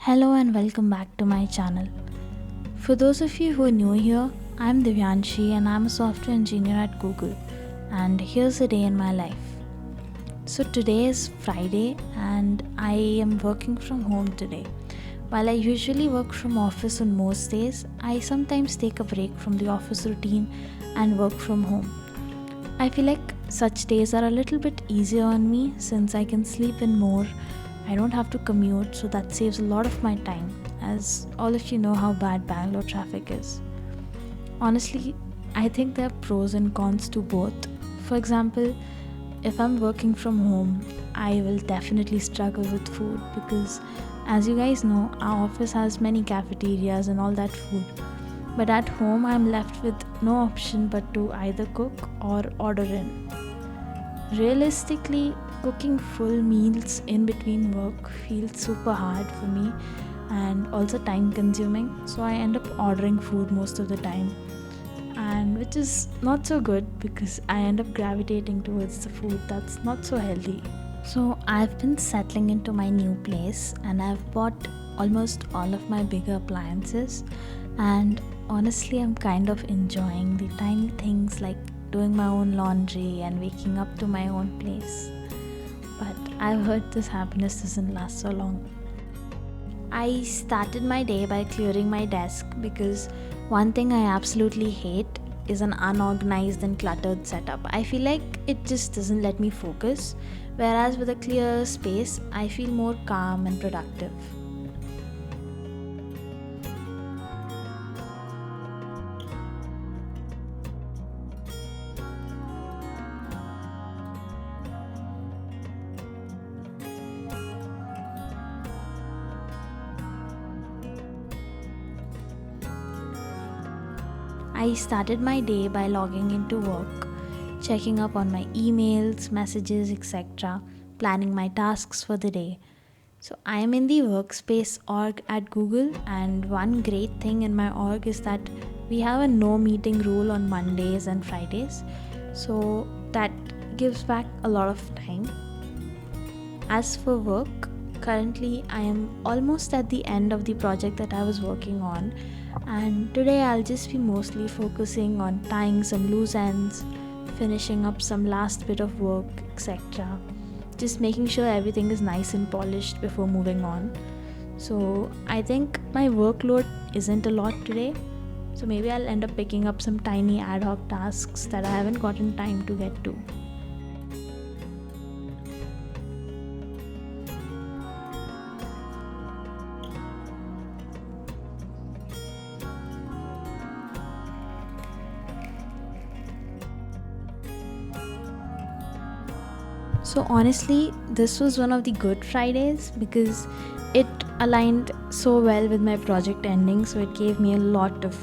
Hello and welcome back to my channel. For those of you who are new here, I'm Divyanshi and I'm a software engineer at Google. And here's a day in my life. So today is Friday and I am working from home today. While I usually work from office on most days, I sometimes take a break from the office routine and work from home. I feel like such days are a little bit easier on me since I can sleep in more. I don't have to commute, so that saves a lot of my time, as all of you know how bad Bangalore traffic is. Honestly, I think there are pros and cons to both. For example, if I'm working from home, I will definitely struggle with food because, as you guys know, our office has many cafeterias and all that food. But at home, I'm left with no option but to either cook or order in. Realistically, cooking full meals in between work feels super hard for me and also time consuming, so I end up ordering food most of the time, and which is not so good because I end up gravitating towards the food that's not so healthy. So, I've been settling into my new place and I've bought almost all of my bigger appliances, and honestly, I'm kind of enjoying the tiny things like doing my own laundry and waking up to my own place. But I've heard this happiness doesn't last so long. I started my day by clearing my desk because one thing I absolutely hate is an unorganized and cluttered setup. I feel like it just doesn't let me focus, whereas with a clear space, I feel more calm and productive. I started my day by logging into work, checking up on my emails, messages, etc., planning my tasks for the day. So, I am in the workspace org at Google, and one great thing in my org is that we have a no meeting rule on Mondays and Fridays. So, that gives back a lot of time. As for work, currently I am almost at the end of the project that I was working on, and today I'll just be mostly focusing on tying some loose ends, finishing up some last bit of work, etc. Just making sure everything is nice and polished before moving on. So, I think my workload isn't a lot today, so maybe I'll end up picking up some tiny ad hoc tasks that I haven't gotten time to get to. So honestly, this was one of the good Fridays because it aligned so well with my project ending, so it gave me a lot of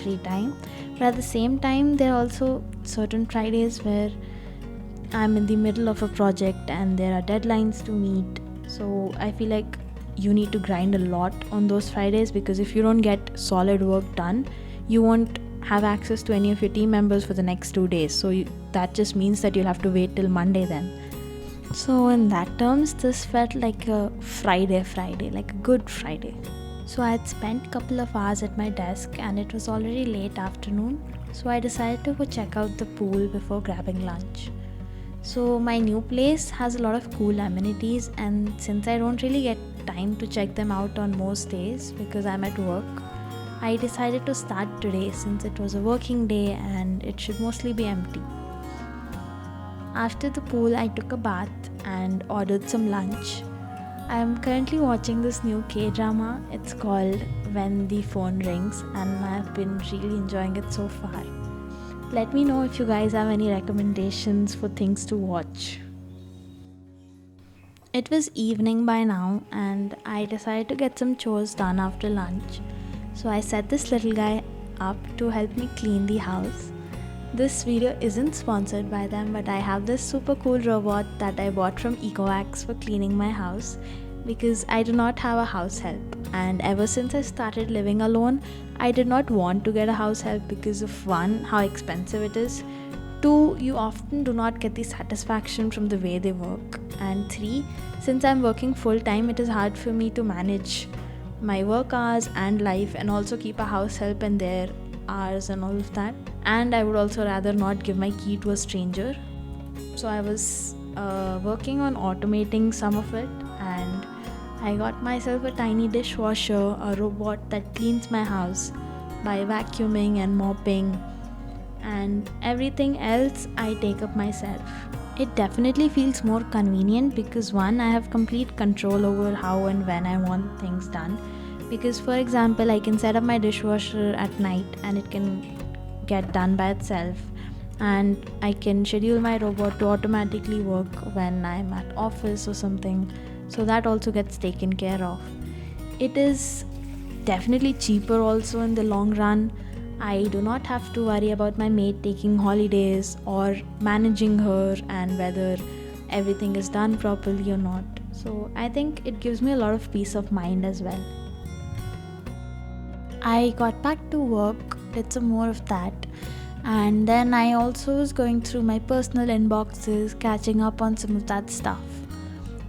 free time. But at the same time, there are also certain Fridays where I'm in the middle of a project and there are deadlines to meet. So I feel like you need to grind a lot on those Fridays because if you don't get solid work done, you won't have access to any of your team members for the next 2 days. So that just means that you'll have to wait till Monday then. So, in that terms, this felt like a Friday, like a good Friday. So, I had spent a couple of hours at my desk and it was already late afternoon. So, I decided to go check out the pool before grabbing lunch. So, my new place has a lot of cool amenities, and since I don't really get time to check them out on most days because I'm at work, I decided to start today since it was a working day and it should mostly be empty. After the pool, I took a bath and ordered some lunch. I am currently watching this new K drama. It's called When the Phone Rings, and I've been really enjoying it so far. Let me know if you guys have any recommendations for things to watch. It was evening by now, and I decided to get some chores done after lunch. So I set this little guy up to help me clean the house. This video isn't sponsored by them, but I have this super cool robot that I bought from EcoWax for cleaning my house because I do not have a house help. And ever since I started living alone, I did not want to get a house help because of one, how expensive it is, two, you often do not get the satisfaction from the way they work, and three, since I'm working full time, it is hard for me to manage my work hours and life, and also keep a house help and their hours and all of that. And I would also rather not give my key to a stranger. So I was working on automating some of it, and I got myself a tiny dishwasher, a robot that cleans my house by vacuuming and mopping, and everything else I take up myself. It definitely feels more convenient because one, I have complete control over how and when I want things done. Because, for example, I can set up my dishwasher at night and it can get done by itself, and I can schedule my robot to automatically work when I'm at office or something, so that also gets taken care of. It is definitely cheaper also in the long run. I do not have to worry about my maid taking holidays or managing her and whether everything is done properly or not. So I think it gives me a lot of peace of mind as well. I got back to work, did some more of that, and then I also was going through my personal inboxes, catching up on some of that stuff.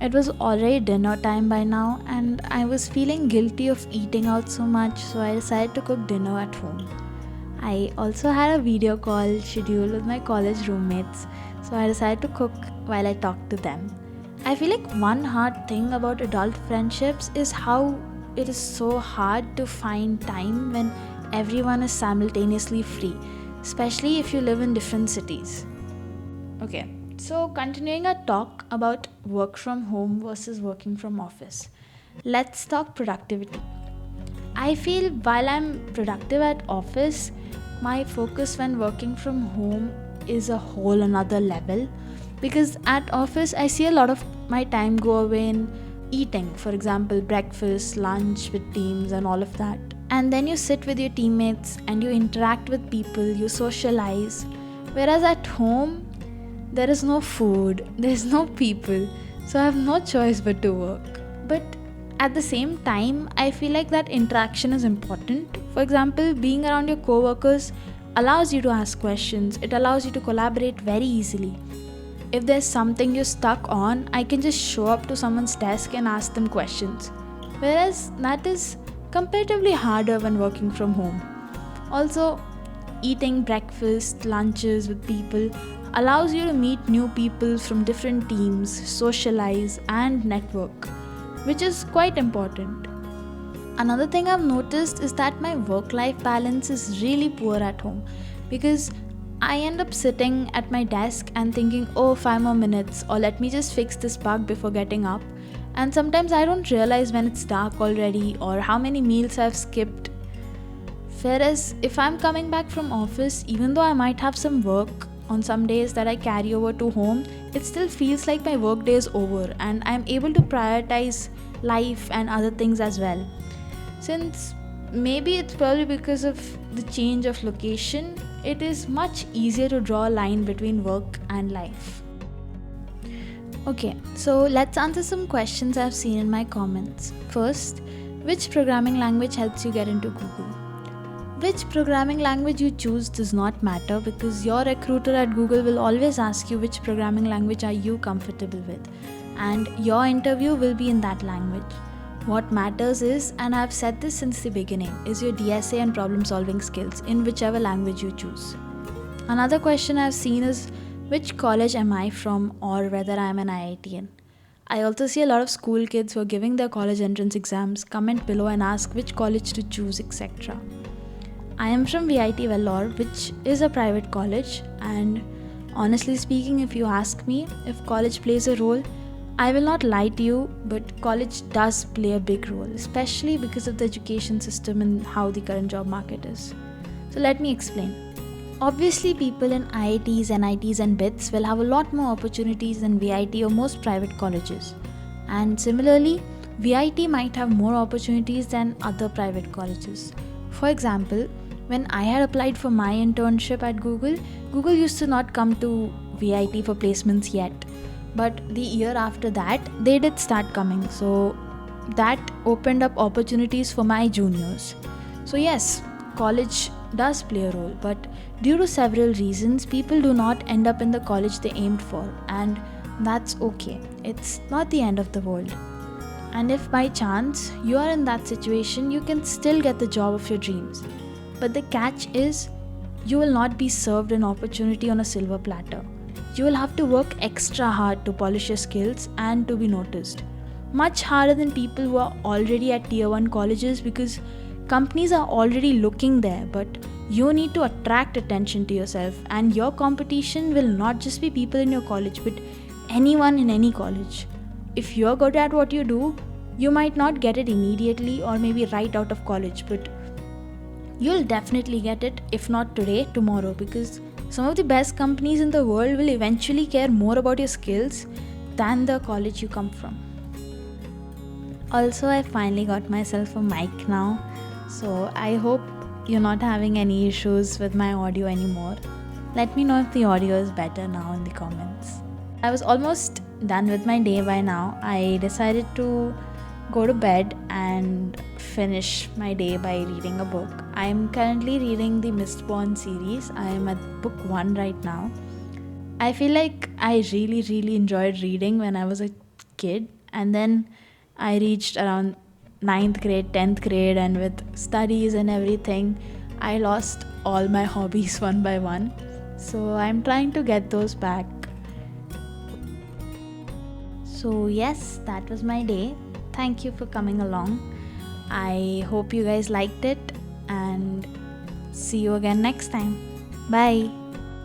It was already dinner time by now, and I was feeling guilty of eating out so much, so I decided to cook dinner at home. I also had a video call scheduled with my college roommates, so I decided to cook while I talked to them. I feel like one hard thing about adult friendships is how it is so hard to find time when everyone is simultaneously free, especially if you live in different cities. Okay, so continuing our talk about work from home versus working from office, let's talk productivity. I feel while I'm productive at office, my focus when working from home is a whole another level, because at office I see a lot of my time go away in eating, for example, breakfast, lunch with teams, and all of that. And then you sit with your teammates and you interact with people, you socialize. Whereas at home, there is no food, there is no people, so I have no choice but to work. But at the same time, I feel like that interaction is important. For example, being around your coworkers allows you to ask questions, it allows you to collaborate very easily. If there's something you're stuck on, I can just show up to someone's desk and ask them questions. Whereas that is comparatively harder when working from home. Also, eating breakfast, lunches with people allows you to meet new people from different teams, socialize, and network, which is quite important. Another thing I've noticed is that my work life balance is really poor at home, because I end up sitting at my desk and thinking, oh, 5 more minutes, or let me just fix this bug before getting up. And sometimes I don't realize when it's dark already or how many meals I've skipped. Whereas if I'm coming back from office, even though I might have some work on some days that I carry over to home, it still feels like my work day is over and I'm able to prioritize life and other things as well. Since maybe it's probably because of the change of location, it is much easier to draw a line between work and life. Okay, so let's answer some questions I've seen in my comments. First, which programming language helps you get into Google? Which programming language you choose does not matter, because your recruiter at Google will always ask you which programming language are you comfortable with, and your interview will be in that language. What matters is, and I've said this since the beginning, is your DSA and problem solving skills in whichever language you choose. Another question I've seen is which college am I from, or whether I'm an IITian. I also see a lot of school kids who are giving their college entrance exams comment below and ask which college to choose, etc. I am from VIT Vellore, which is a private college, and honestly speaking, if you ask me if college plays a role, I will not lie to you, but college does play a big role, especially because of the education system and how the current job market is. So let me explain. Obviously, people in IITs, NITs and BITS will have a lot more opportunities than VIT or most private colleges. And similarly, VIT might have more opportunities than other private colleges. For example, when I had applied for my internship at Google, Google used to not come to VIT for placements yet. But the year after that, they did start coming. So that opened up opportunities for my juniors. So yes, college does play a role, but due to several reasons, people do not end up in the college they aimed for, and that's okay. It's not the end of the world. And if by chance you are in that situation, you can still get the job of your dreams. But the catch is, you will not be served an opportunity on a silver platter. You will have to work extra hard to polish your skills and to be noticed. Much harder than people who are already at tier 1 colleges, because companies are already looking there, but you need to attract attention to yourself, and your competition will not just be people in your college but anyone in any college. If you're good at what you do, you might not get it immediately or maybe right out of college, but you'll definitely get it, if not today, tomorrow, because some of the best companies in the world will eventually care more about your skills than the college you come from. Also, I finally got myself a mic now, so I hope you're not having any issues with my audio anymore. Let me know if the audio is better now in the comments. I was almost done with my day by now. I decided to go to bed and finish my day by reading a book. I am currently reading the Mistborn series. I am at book 1 right now. I feel like I really enjoyed reading when I was a kid, and then I reached around 9th grade, 10th grade, and with studies and everything, I lost all my hobbies one by one. So I'm trying to get those back. So yes, that was my day. Thank you for coming along. I hope you guys liked it, and see you again next time. Bye.